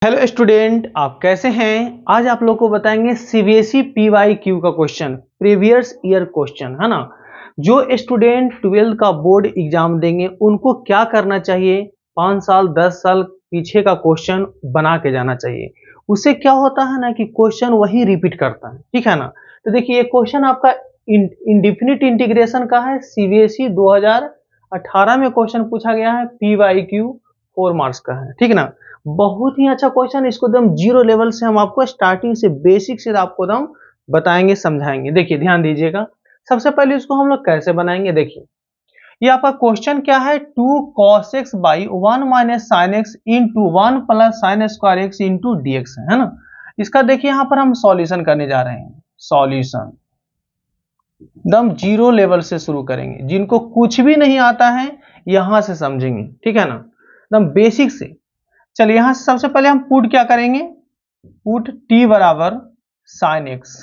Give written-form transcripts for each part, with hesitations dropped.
Hello student, आप कैसे हैं। आज आप लोग को बताएंगे सीबीएसई पीवाईक्यू का क्वेश्चन, प्रीवियस ईयर क्वेश्चन है ना। जो स्टूडेंट 12th का बोर्ड एग्जाम देंगे उनको क्या करना चाहिए, 5 साल 10 साल पीछे का क्वेश्चन बना के जाना चाहिए। उससे क्या होता है ना कि क्वेश्चन वही रिपीट करता है, ठीक है ना। तो देखिए ये क्वेश्चन आपका इंडिफिनिट इंटीग्रेशन का है, सीबीएसई 2018 में क्वेश्चन पूछा गया है, पीवाईक्यू 4 मार्क्स का है, ठीक ना। बहुत ही अच्छा क्वेश्चन, इसको एकदम जीरो लेवल से हम आपको स्टार्टिंग से बेसिक से आपको एकदम बताएंगे, समझाएंगे। देखिए ध्यान दीजिएगा, सबसे पहले इसको हम लोग कैसे बनाएंगे। देखिए ये आपका क्वेश्चन क्या है, 2 cos x by 1 minus sine x into 1 plus sine square x into D x है ना। इसका देखिए यहाँ पर हम सॉल्यूशन करने जा रहे हैं। सॉल्यूशन एकदम जीरो लेवल से शुरू करेंगे, जिनको कुछ भी नहीं आता है यहां से समझेंगे, ठीक है ना, एकदम बेसिक से। चलिए यहां से सबसे पहले हम पुट क्या करेंगे, पुट t बराबर साइन एक्स।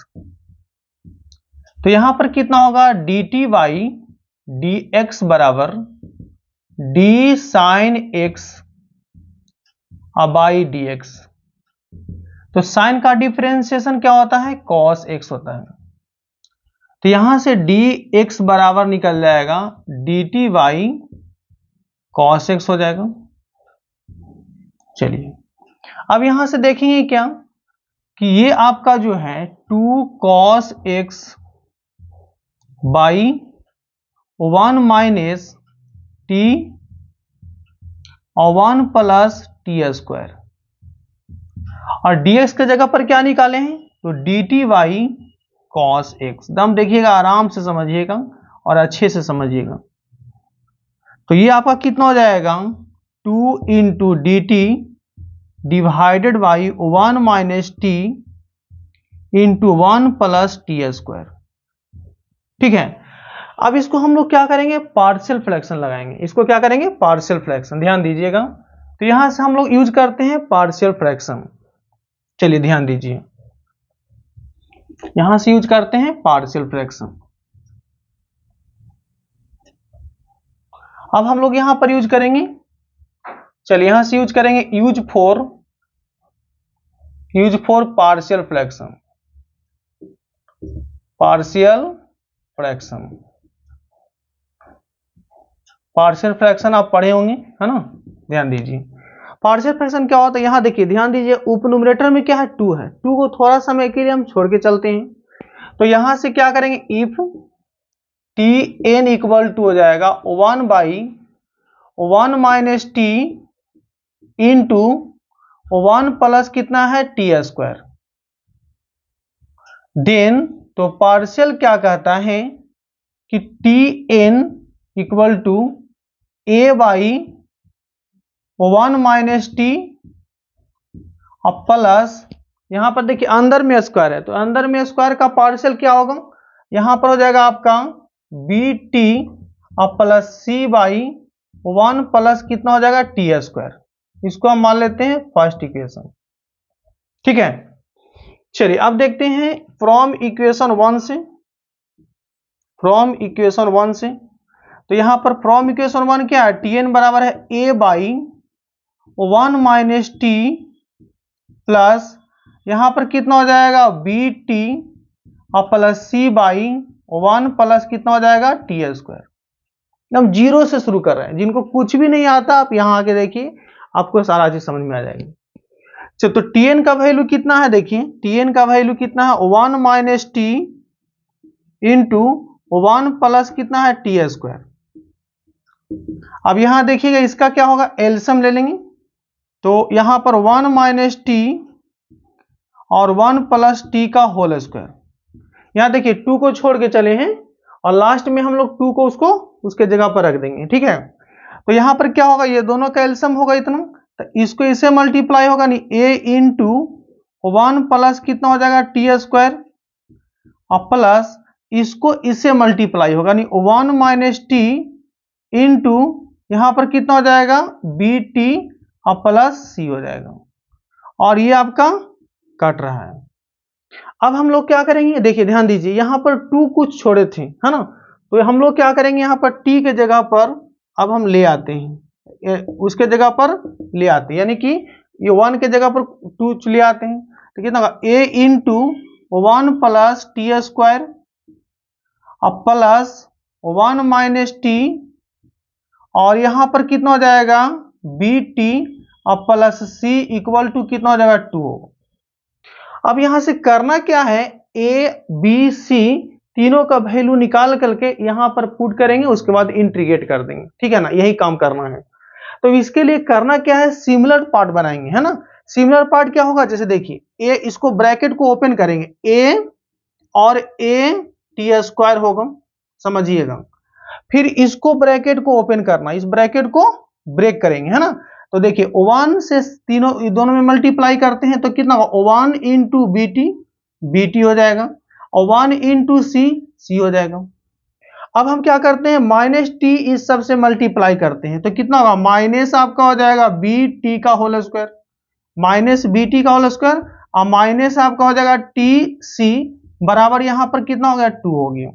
तो यहां पर कितना होगा, D t by d x बराबर d sine x by d x. तो साइन का डिफरेंशिएशन क्या होता है, कॉस एक्स होता है। तो यहां से डी एक्स बराबर निकल जाएगा D t by cos x हो जाएगा। चलिए अब यहां से देखेंगे क्या कि ये आपका जो है 2 cos x by 1 minus T और 1 प्लस टी स्क्वायर, और dx के जगह पर क्या निकाले हैं, तो D t by cos x. दम देखिएगा, आराम से समझिएगा और अच्छे से समझिएगा। तो ये आपका कितना हो जाएगा, 2 into D T divided by 1 minus T into 1 plus T square, ठीक है। अब इसको हम लोग क्या करेंगे, पार्शियल फ्रैक्शन लगाएंगे। इसको क्या करेंगे, पार्शियल फ्रैक्शन। ध्यान दीजिएगा, तो यहां से हम लोग यूज करते हैं पार्शियल फ्रैक्शन। चलिए ध्यान दीजिए, यहां से यूज करते हैं पार्शियल फ्रैक्शन। अब हम लोग यहां पर यूज करेंगे, चलिए यहां से यूज करेंगे use for partial fraction. Partial fraction, partial fraction आप पढ़े होंगे है ना। ध्यान दीजिए पार्शियल फ्रैक्शन क्या होता है, यहां देखिए ध्यान दीजिए, उपनुमरेटर में क्या है, 2 है। 2 को थोड़ा समय के लिए हम छोड़ के चलते हैं। तो यहां से क्या करेंगे, if T N equal to हो जाएगा 1 by 1 minus T into 1 plus कितना है टी स्क्वायर। देन तो पार्शियल क्या कहता है कि T N equal to A by 1 minus T और प्लस, यहां पर देखिए अंदर में स्क्वायर है, तो अंदर में स्क्वायर का पार्शियल क्या होगा, यहां पर हो जाएगा आपका बी टी और प्लस सी बाई 1 प्लस कितना हो जाएगा टी स्क्वायर। इसको हम मान लेते हैं फर्स्ट इक्वेशन, ठीक है। चलिए अब देखते हैं फ्रॉम इक्वेशन 1 से, फ्रॉम इक्वेशन 1 से। तो यहां पर फ्रॉम इक्वेशन 1 क्या है, टी एन बराबर है ए बाई 1 माइनस टी प्लस यहां पर कितना हो जाएगा बी टी और प्लस सी बाई 1 प्लस कितना हो जाएगा टी स्क्वायर। हम जीरो से शुरू कर रहे हैं, जिनको कुछ भी नहीं आता आप यहां आके देखिए, आपको सारा चीज समझ में आ जाएगी। चलो तो टीएन का वैल्यू कितना है, देखिए टीएन का वैल्यू कितना है 1 माइनस टी इंटू 1 प्लस कितना है टी स्क्वायर। अब यहां देखिएगा इसका क्या होगा, एलसीएम ले लेंगे। तो यहां पर 1 माइनस टी और 1 प्लस टी का होल स्क्वायर। यहां देखिए 2 को छोड़ के चले हैं और लास्ट में हम लोग 2 को उसको उसके जगह पर रख देंगे, ठीक है। तो यहां पर क्या होगा, ये दोनों का एलसीएम होगा इतना, तो इसको इससे मल्टीप्लाई होगा नहीं, ए इंटू 1 प्लस कितना हो जाएगा टी स्क्वायर और प्लस इसको इससे मल्टीप्लाई होगा नहीं, 1 माइनस टी इंटू यहां पर कितना हो जाएगा बी टी और प्लस सी हो जाएगा, और ये आपका कट रहा है। अब हम लोग क्या करेंगे, देखिए ध्यान दीजिए, यहां पर 2 कुछ छोड़े थे है ना, तो हम लोग क्या करेंगे, यहां पर t के जगह पर अब हम ले आते हैं, उसके जगह पर ले आते हैं, यानी कि ये 1 के जगह पर 2 ले आते हैं तो कितना होगा a into 1 plus T square अब प्लस 1 माइनस टी और यहां पर कितना हो जाएगा बी टी और प्लस सी इक्वल टू कितना हो जाएगा 2। अब यहां से करना क्या है ए बी सी तीनों का वैल्यू निकाल करके यहां पर पुट करेंगे, उसके बाद इंटीग्रेट कर देंगे, ठीक है ना, यही काम करना है। तो इसके लिए करना क्या है सिमिलर पार्ट बनाएंगे, है ना। सिमिलर पार्ट क्या होगा, जैसे देखिए ए, इसको ब्रैकेट को ओपन करेंगे, ए और ए टी स्क्वायर होगा, समझिएगा। फिर इसको ब्रैकेट को ओपन करना, इस ब्रैकेट को ब्रेक करेंगे, है ना। तो देखिए 1 से तीनों दोनों में मल्टीप्लाई करते हैं तो कितना होगा 1 इंटू बी टी हो जाएगा और 1 इंटू सी हो जाएगा। अब हम क्या करते हैं माइनस टी इस सब से मल्टीप्लाई करते हैं तो कितना होगा माइनस आपका हो जाएगा बी टी का whole square, minus B T का होल स्क्वायर और माइनस आपका हो जाएगा टी सी बराबर यहां पर कितना हो गया 2 हो गया।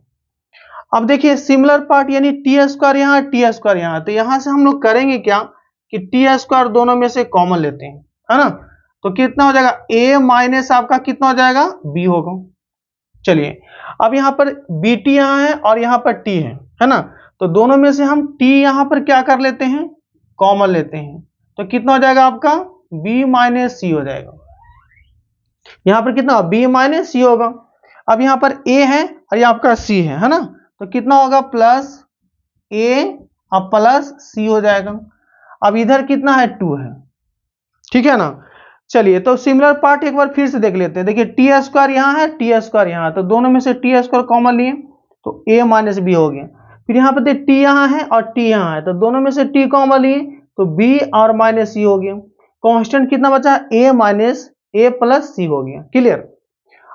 अब देखिए सिमिलर पार्ट यानी टी स्क्वायर यहाँ टी स्क्वायर यहाँ, तो यहां से हम लोग करेंगे क्या कि टी स्क्वायर दोनों में से कॉमन लेते हैं, है ना। तो कितना हो जाएगा ए माइनस आपका कितना हो जाएगा बी होगा। चलिए अब यहां पर बी टी यहाँ है और यहां पर टी है ना, तो दोनों में से हम टी यहां पर क्या कर लेते हैं कॉमन लेते हैं तो कितना हो जाएगा आपका बी माइनस सी हो जाएगा। यहां पर कितना बी माइनस सी होगा। अब यहां पर ए है और ये आपका सी है ना, तो कितना होगा प्लस ए और प्लस सी हो जाएगा। अब इधर कितना है 2 है, ठीक है ना। चलिए तो सिमिलर पार्ट एक बार फिर से देख लेते हैं। देखिए टी स्क्वायर यहाँ है टी स्क्वायर यहाँ है, तो दोनों में से टी स्क्वायर कॉमन लिए तो ए माइनस बी हो गया। फिर यहाँ पर टी यहाँ है और टी यहाँ है, तो दोनों में से टी कॉमन लिए तो बी और माइनस सी हो गया। कांस्टेंट कितना बचा ए माइनस ए प्लस सी हो गया। क्लियर।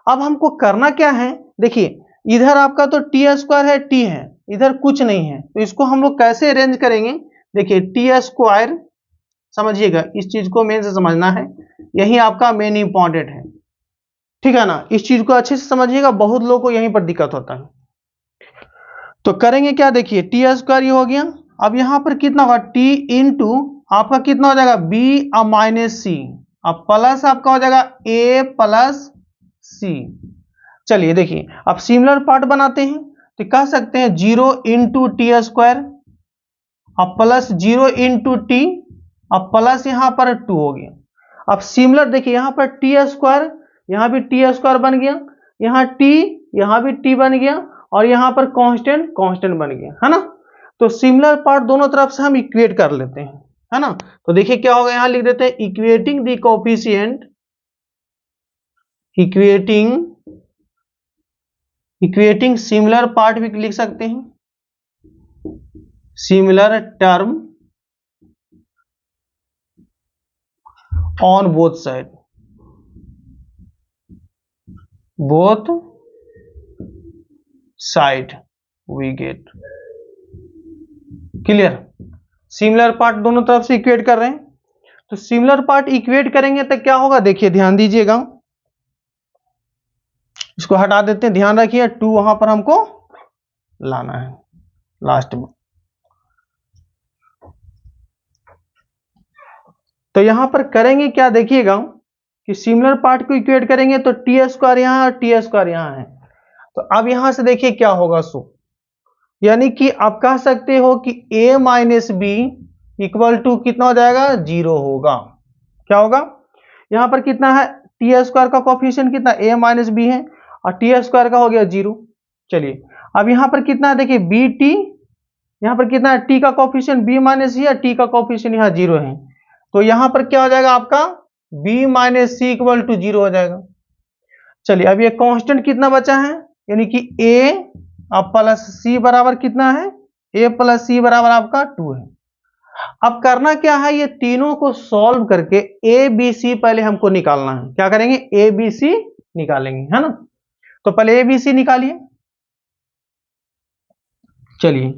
अब हमको करना क्या है, देखिए इधर आपका तो टी स्क्वायर है टी है, इधर कुछ नहीं है, तो इसको हम लोग कैसे अरेंज करेंगे। देखिए टी स्क्वायर, समझिएगा इस चीज को मेन से समझना है, यही आपका मेन इंपॉर्टेंट है, ठीक है ना। इस चीज को अच्छे से समझिएगा, बहुत लोगों को यहीं पर दिक्कत होता है। तो करेंगे क्या, देखिए टी स्क्वायर ये हो गया। अब यहां पर कितना होगा टी इंटू आपका कितना हो जाएगा बी और माइनस सी, अब प्लस आपका हो जाएगा ए प्लस सी। चलिए देखिए अब सिमिलर पार्ट बनाते हैं तो कह सकते हैं 0 इंटू टी स्क्वायर अब प्लस 0 इंटू टी अब प्लस यहां पर 2 हो गया। अब सिमिलर देखिए यहां पर टी स्क्वायर, यहां भी टी स्क्वायर बन गया, यहां टी, यहां भी टी बन गया और यहां पर कांस्टेंट कांस्टेंट बन गया, है ना। तो सिमिलर पार्ट दोनों तरफ से हम इक्वेट कर लेते हैं, है ना। तो देखिए क्या होगा, यहां लिख देते हैं equating the coefficient, equating similar part भी लिख सकते हैं, similar term on both side, both side we get। Clear. Similar part दोनों तरफ से इक्वेट कर रहे हैं, तो सिमिलर पार्ट इक्वेट करेंगे तो क्या होगा, देखिए ध्यान दीजिएगा, इसको हटा देते हैं, ध्यान रखिए 2 वहां पर हमको लाना है लास्ट में। तो यहां पर करेंगे क्या, देखिएगा कि सिमिलर पार्ट को इक्वेट करेंगे तो टी स्क्वायर यहां और टी स्क्वायर यहां है, तो अब यहां से देखिए क्या होगा सो, यानी कि आप कह सकते हो कि a minus B equal to कितना हो जाएगा 0 होगा। क्या होगा, यहां पर कितना है टी स्क्वायर का कोएफिशिएंट कितना a माइनस बी है और टी स्क्वायर का हो गया 0। चलिए अब यहां पर कितना है, देखिए बी टी, यहां पर कितना है टी का कोएफिशिएंट b माइनस सी है, टी का कोएफिशिएंट यहां 0 है, तो यहां पर क्या हो जाएगा आपका b minus C equal to 0 हो जाएगा। चलिए अब ये कांस्टेंट कितना बचा है, यानी कि a अब प्लस सी बराबर कितना है, a प्लस सी बराबर आपका 2 है। अब करना क्या है, ये तीनों को सॉल्व करके ए बी सी पहले हमको निकालना है। क्या करेंगे, ए बी सी निकालेंगे, है ना। तो पहले ए बी सी निकालिए। चलिए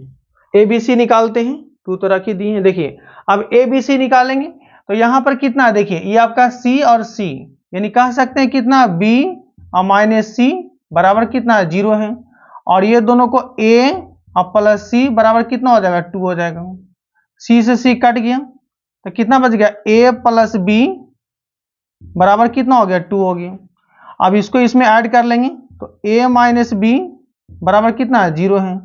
ए बी सी निकालते हैं, 2 तो रख ही दी है। देखिए अब ए बी सी निकालेंगे तो यहां पर कितना है, देखिए ये आपका सी और सी, यानी कह सकते हैं कितना बी और माइनस सी बराबर कितना है 0 है, और ये दोनों को a और प्लस सी बराबर कितना हो जाएगा 2 हो जाएगा। सी से सी कट गया तो कितना बच गया a प्लस बी बराबर कितना हो गया 2 हो गया। अब इसको इसमें ऐड कर लेंगे तो a माइनस बी बराबर कितना है 0 है।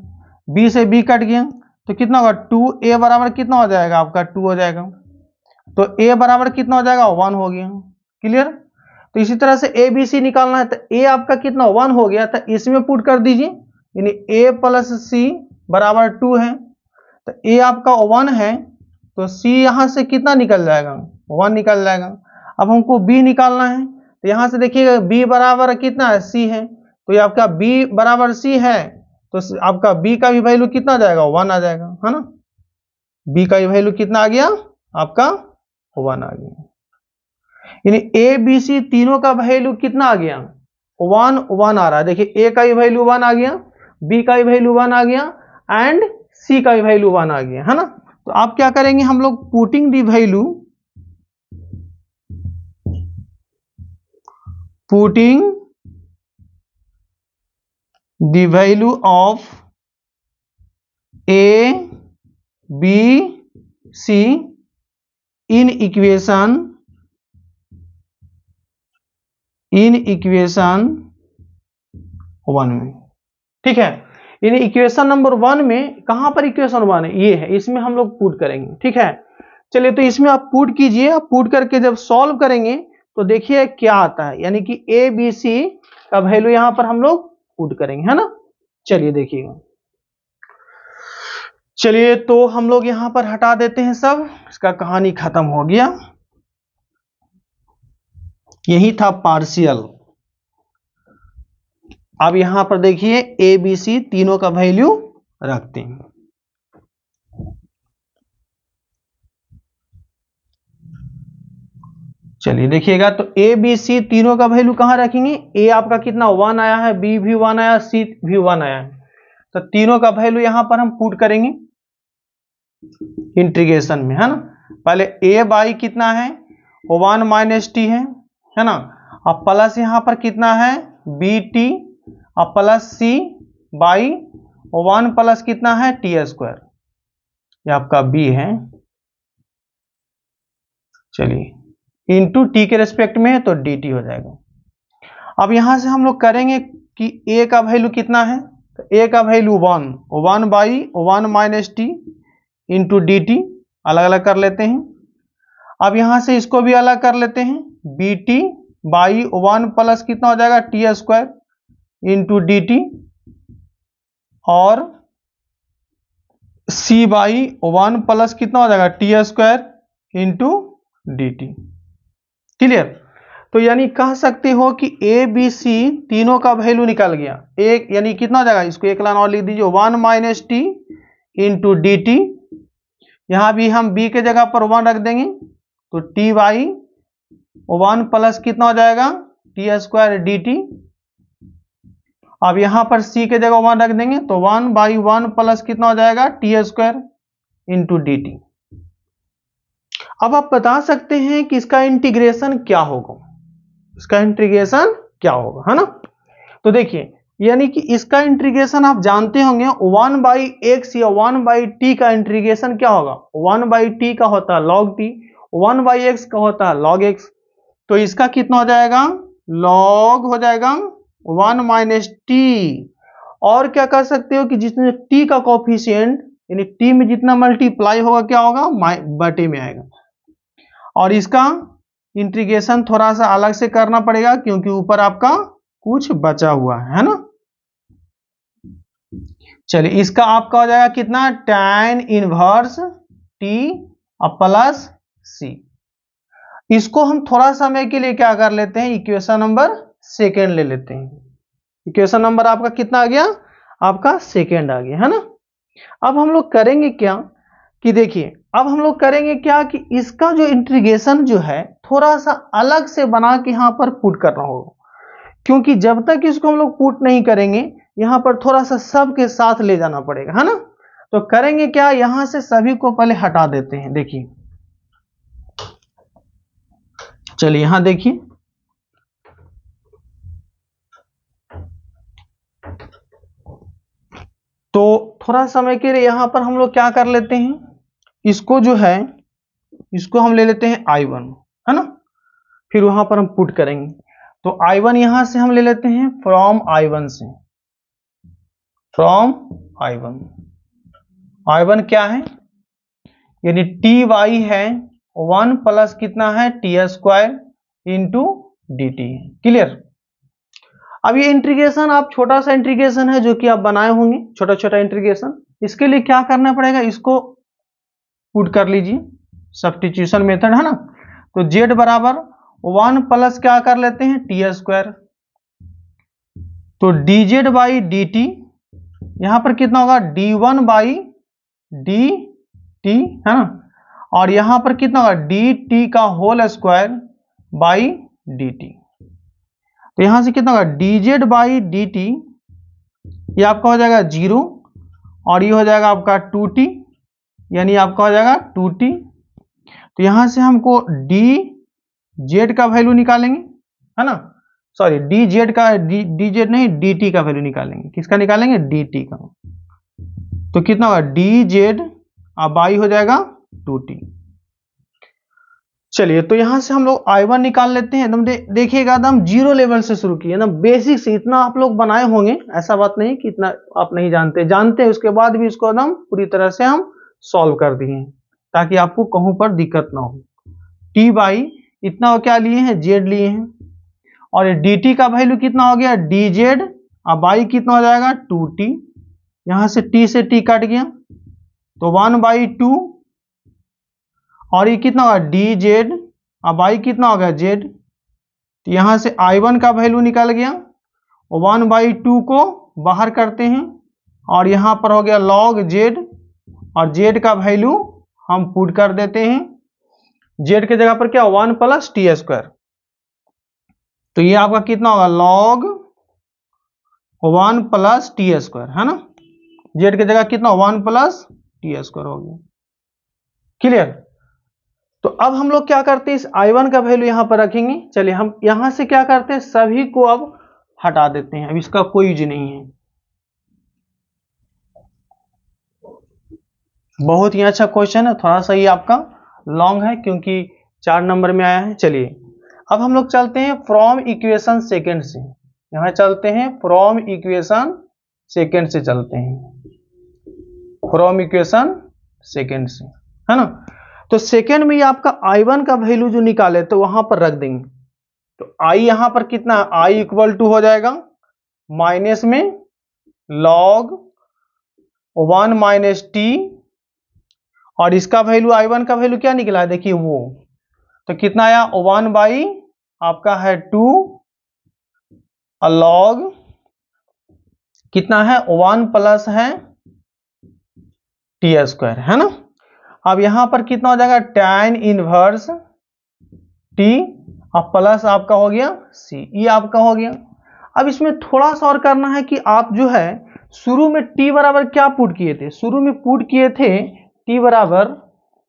b से b कट गया तो कितना होगा 2a बराबर कितना हो जाएगा आपका 2 हो जाएगा। तो a बराबर कितना हो जाएगा 1 हो गया। क्लियर। तो इसी तरह से a b c निकालना है तो a आपका कितना 1 हो गया तो इसमें पुट कर दीजिए यानी a प्लस सी बराबर 2 है। तो a आपका 1 है तो c यहां से कितना निकल जाएगा 1 निकल जाएगा। अब हमको b निकालना है तो यहां से देखिएगा b बराबर कितना है c है तो ये आपका b बराबर c है तो आपका b का भी वैल्यू कितना जाएगा 1 आ जाएगा है ना। b का भी वैल्यू कितना आ गया आपका 1 आ गया। यानी a b c तीनों का वैल्यू कितना आ गया 1 1 आ रहा है। देखिए a का भी वैल्यू 1 आ गया, b का भी वैल्यू 1 आ गया एंड c का भी वैल्यू 1 आ गया है ना। तो आप क्या करेंगे हम लोग putting the value of a b c in equation 1 में। ठीक है, यानी इक्वेशन नंबर 1 में कहां पर इक्वेशन 1 है ये है, इसमें हम लोग पुट करेंगे। ठीक है, चलिए तो इसमें आप पुट कीजिए। आप पुट करके जब सॉल्व करेंगे तो देखिए क्या आता है, यानी कि ए बी सी का वैल्यू यहां पर हम लोग पुट करेंगे है ना। चलिए देखिएगा, चलिए तो हम लोग यहां पर हटा देते हैं सब, इसका कहानी खत्म हो गया। यही था पार्शियल। अब यहां पर देखिए ए बी सी तीनों का वैल्यू रखते हैं। चलिए देखिएगा तो ए बी सी तीनों का वैल्यू कहां रखेंगे, ए आपका कितना 1 आया है, बी भी 1 आया, सी भी 1 आया है। तो तीनों का वैल्यू यहां पर हम पुट करेंगे इंटीग्रेशन में है ना। पहले ए बाई कितना है 1 माइनस टी है ना। अब प्लस यहां पर कितना है बी टी, अब प्लस सी बाई 1 प्लस कितना है टी स्क्वायर, ये आपका बी है। चलिए इंटू टी के रेस्पेक्ट में है तो डी टी हो जाएगा। अब यहां से हम लोग करेंगे कि ए का वैल्यू कितना है, तो ए का value 1 by 1 minus T into D T, अलग अलग कर लेते हैं। अब यहां से इसको भी अलग कर लेते हैं, बी टी बाई 1 प्लस कितना हो जाएगा T square into D T, और सी बाई 1 प्लस कितना हो जाएगा T square into D T. Clear. तो यानी कह सकते हो कि ए बी सी तीनों का वैल्यू निकल गया। एक यानी कितना हो जाएगा, इसको एक लाइन और लिख दीजिए 1 minus T into D T, यहां भी हम b के जगह पर 1 रख देंगे तो t बाई 1 प्लस कितना हो जाएगा टी स्क्वायर डी टी। अब यहां पर c के जगह 1 रख देंगे तो 1 बाई 1 प्लस कितना हो जाएगा T square into D T. अब आप बता सकते हैं कि इसका इंटीग्रेशन क्या होगा, इसका इंटीग्रेशन क्या होगा है ना। तो देखिए यानी कि इसका इंटीग्रेशन आप जानते होंगे 1 बाई एक्स या 1 बाई टी का इंटीग्रेशन क्या होगा, 1 बाई टी का होता है लॉग टी, 1 बाई एक्स का होता है लॉग एक्स। तो इसका कितना हो जाएगा लॉग हो जाएगा 1 माइनस टी, और क्या कर सकते हो कि जिसमें टी का कोफिशिएंट यानी टी में जितना मल्टीप्लाई होगा क्या होगा बटे में आएगा। और इसका इंटीग्रेशन थोड़ा सा अलग से करना पड़ेगा क्योंकि ऊपर आपका कुछ बचा हुआ है ना। चलिए इसका आपका हो जाएगा कितना tan इनवर्स टी प्लस सी। इसको हम थोड़ा समय के लिए क्या कर लेते हैं इक्वेशन नंबर सेकेंड ले लेते हैं। इक्वेशन नंबर आपका कितना आ गया, आपका सेकेंड आ गया है ना। अब हम लोग करेंगे क्या कि देखिए अब हम लोग करेंगे क्या कि इसका जो इंटीग्रेशन जो है थोड़ा सा अलग से बना के यहां पर पुट करना होगा, क्योंकि जब तक इसको हम लोग पुट नहीं करेंगे यहां पर थोड़ा सा सब के साथ ले जाना पड़ेगा है ना। तो करेंगे क्या, यहां से सभी को पहले हटा देते हैं। देखिए चलिए यहां देखिए तो थोड़ा समय के लिए यहां पर हम लोग क्या कर लेते हैं, इसको जो है इसको हम ले लेते हैं I1 है ना। फिर वहां पर हम पुट करेंगे। तो I1 यहां से हम ले लेते हैं फ्रॉम I1 से, फ्रॉम I1। I1 क्या है, यानी टी वाई है 1 प्लस कितना है T square into D T. Clear. अब ये इंटीग्रेशन आप छोटा सा इंटीग्रेशन है जो कि आप बनाए होंगे, छोटा छोटा इंटीग्रेशन। इसके लिए क्या करना पड़ेगा, इसको पुट कर लीजिए, सब्स्टिट्यूशन मेथड है ना। तो z बराबर 1 प्लस क्या कर लेते हैं टी स्क्वायर, तो D Z by D T, यहां पर कितना होगा d1 बाई डी टी है ना, और यहां पर कितना होगा डी टी का whole square by D T. तो यहां से कितना होगा D Z by D T, ये आपका हो जाएगा 0 और ये हो जाएगा आपका 2t, यानी आपका हो जाएगा 2t। तो यहां से हमको डी जेड का वैल्यू निकालेंगे है ना, सॉरी डी जेड का, डी जेड नहीं डी टी का वैल्यू निकालेंगे। किसका निकालेंगे डी टी का। तो कितना होगा डी जेड अब बाई हो जाएगा 2t। चलिए तो यहां से हम लोग I1 निकाल लेते हैं। एकदम देखिएगा एकदम जीरो लेवल से शुरू किए ना, बेसिक से इतना आप लोग बनाए होंगे, ऐसा बात नहीं कि इतना आप नहीं जानते, जानते हैं, उसके बाद भी इसको एकदम पूरी तरह से हम सॉल्व कर दिए ताकि आपको कहूं पर दिक्कत ना हो। टी बाई इतना क्या लिए हैं जेड लिए हैं, और डी टी का वैल्यू कितना हो गया डी जेड, अब बाई कितना हो जाएगा 2t, यहां से टी से टी कट गया तो 1/2, और ये कितना होगा डी जेड, अब आई कितना होगा जेड, तो यहां से I1 का वैल्यू निकल गया, 1/2 को बाहर करते हैं और यहां पर हो गया log जेड, और जेड का वैल्यू हम पुट कर देते हैं, जेड के जगह पर क्या 1 प्लस टी स्क्वायर, तो ये आपका कितना होगा log 1 प्लस टी स्क्वायर है ना, जेड की जगह कितना 1 प्लस टी स्क्वायर हो गया। क्लियर। तो अब हम लोग क्या करते हैं इस I1 का वैल्यू यहां पर रखेंगे। चलिए हम यहां से क्या करते हैं सभी को अब हटा देते हैं, अब इसका कोई यूज नहीं है। बहुत ही अच्छा क्वेश्चन है, थोड़ा सा ये आपका लॉन्ग है क्योंकि 4 नंबर में आया है। चलिए अब हम लोग चलते हैं फ्रॉम इक्वेशन सेकेंड से, यहां चलते हैं फ्रॉम इक्वेशन सेकेंड से, चलते हैं फ्रॉम इक्वेशन सेकेंड से है ना। तो सेकेंड में ये आपका I1 का वैल्यू जो निकाले तो वहां पर रख देंगे, तो I यहां पर कितना है I इक्वल टू हो जाएगा माइनस में log 1 माइनस टी, और इसका वैल्यू I1 का वैल्यू क्या निकला है देखिए वो, तो कितना आया 1 बाई आपका है 2 log कितना है 1 प्लस है टी स्क्वायर है ना। अब यहां पर कितना हो जाएगा tan इनवर्स टी, अब प्लस आपका हो गया सी, ये आपका हो गया। अब इसमें थोड़ा सा और करना है कि आप जो है शुरू में t बराबर क्या पुट किए थे, शुरू में पुट किए थे t बराबर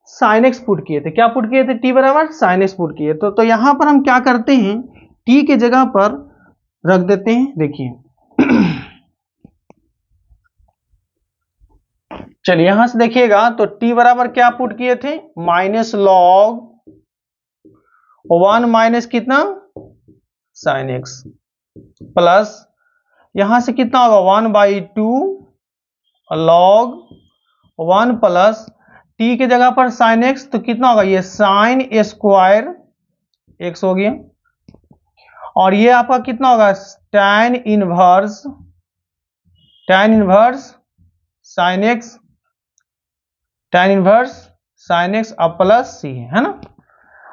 साइन एक्स पुट किए थे, क्या पुट किए थे t बराबर साइन एक्स पुट किए। तो यहां पर हम क्या करते हैं t के जगह पर रख देते हैं, देखिए चलिए यहां से देखिएगा तो t बराबर क्या पुट किए थे माइनस log 1 माइनस कितना साइन एक्स, प्लस यहां से कितना होगा 1/2 log 1 प्लस t के जगह पर साइन एक्स, तो कितना होगा ये साइन स्क्वायर एक्स हो गया, और ये आपका कितना होगा tan inverse sine x, tan inverse sine x अब प्लस सी है ना।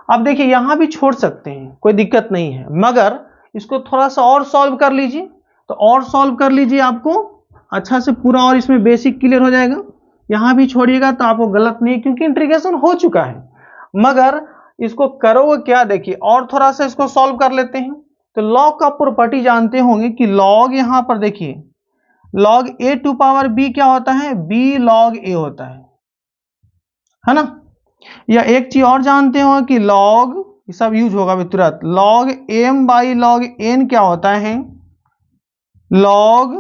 अब देखिए यहां भी छोड़ सकते हैं, कोई दिक्कत नहीं है, मगर इसको थोड़ा सा और सॉल्व कर लीजिए, तो और सॉल्व कर लीजिए आपको अच्छा से पूरा, और इसमें बेसिक क्लियर हो जाएगा। यहां भी छोड़िएगा तो आपको गलत नहीं, क्योंकि इंटीग्रेशन हो चुका है, मगर इसको करोगे क्या देखिए और थोड़ा सा इसको सॉल्व कर लेते हैं। तो लॉग का प्रॉपर्टी जानते होंगे कि लॉग यहां पर देखिए log a to power b क्या होता है b log a होता है ना। या एक चीज और जानते हो कि log, ये सब यूज होगा भी तुरंत, log m by log n क्या होता है log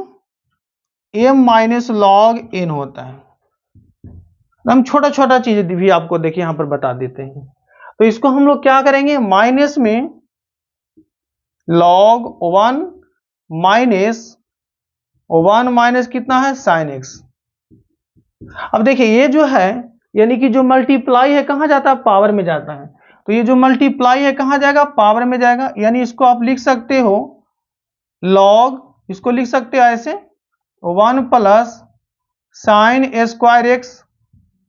m minus log n होता है। हम छोटा छोटा चीज भी आपको देखिए यहां पर बता देते हैं। तो इसको हम लोग क्या करेंगे माइनस में log 1 माइनस कितना है साइन एक्स। अब देखिए ये जो है यानी कि जो मल्टीप्लाई है कहां जाता है पावर में जाता है, तो ये जो मल्टीप्लाई है कहां जाएगा पावर में जाएगा, यानी इसको आप लिख सकते हो log, इसको लिख सकते हो ऐसे 1 प्लस साइन स्क्वायर एक्स,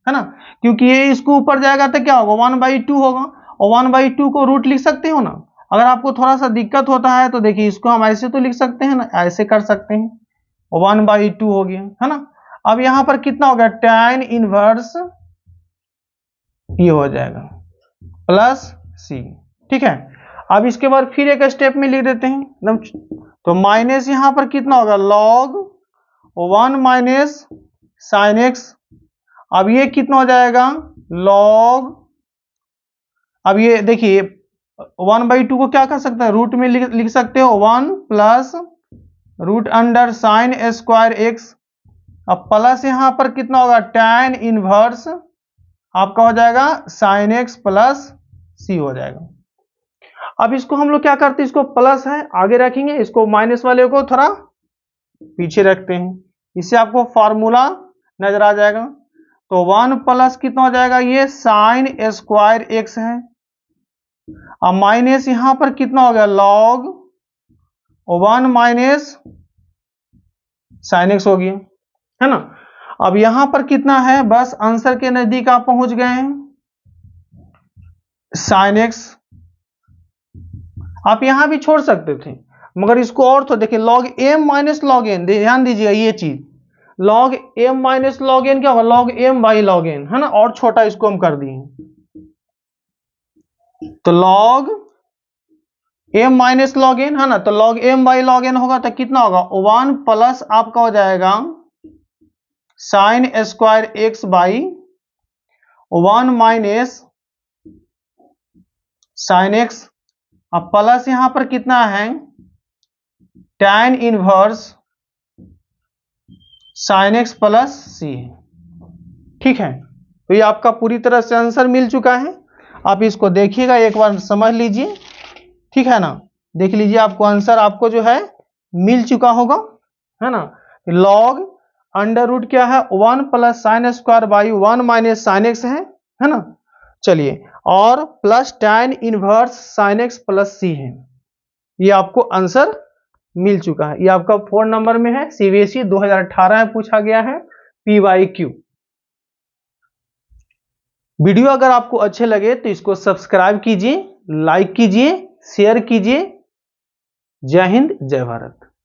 है ना, क्योंकि ये इसको ऊपर जाएगा तो क्या होगा 1/2 होगा, और 1/2 को रूट लिख सकते हो ना। अगर आपको थोड़ा सा दिक्कत होता है तो देखिए इसको हम ऐसे तो लिख सकते हैं ना, ऐसे कर सकते हैं, 1/2 हो गया, है ना। अब यहां पर कितना हो गया tan इनवर्स, ये हो जाएगा प्लस सी, ठीक है। अब इसके बाद फिर एक स्टेप में लिख देते हैं एकदम, तो माइनस यहां पर कितना होगा log 1 माइनस साइन एक्स। अब ये कितना हो जाएगा log, अब ये देखिए 1/2 को क्या कर सकते हैं रूट में लिख सकते हो 1 plus root under sine square x. अब प्लस यहां पर कितना होगा tan इनवर्स आपका हो जाएगा साइन एक्स प्लस सी हो जाएगा। अब इसको हम लोग क्या करते हैं, इसको प्लस है आगे रखेंगे, इसको माइनस वाले को थोड़ा पीछे रखते हैं, इससे आपको फॉर्मूला नजर आ जाएगा। तो 1 प्लस कितना हो जाएगा ये साइन स्क्वायर एक्स है, अब माइनस यहां पर कितना हो गया log 1 माइनस साइन एक्स हो गया, है ना। अब यहां पर कितना है, बस आंसर के नजदीक आप पहुंच गए हैं, साइन एक्स। आप यहां भी छोड़ सकते थे मगर इसको और तो देखिए log m minus log N, ध्यान दीजिएगा ये चीज, log m minus log N क्या होगा log m by log N, है ना, और छोटा इसको हम कर दिए, तो log m minus log N, है ना, तो log m by log n होगा तो कितना होगा 1 प्लस आपका हो जाएगा sine square x by 1 minus sine x. अब प्लस यहां पर कितना है tan inverse sine x plus c, ठीक है। तो ये आपका पूरी तरह से आंसर मिल चुका है, आप इसको देखिएगा एक बार समझ लीजिए, ठीक है ना, देख लीजिए आपको आंसर आपको जो है मिल चुका होगा, है ना। log अंडर रूट क्या है 1 plus sine square by 1 minus sine x है ना, चलिए, और plus tan inverse sine x plus c है, ये आपको आंसर मिल चुका है। ये आपका 4 नंबर में है, सीबीएसई 2018 में पूछा गया है PYQ। वीडियो अगर आपको अच्छे लगे तो इसको सब्सक्राइब कीजिए, लाइक कीजिए, शेयर कीजिए। जय हिंद, जय भारत।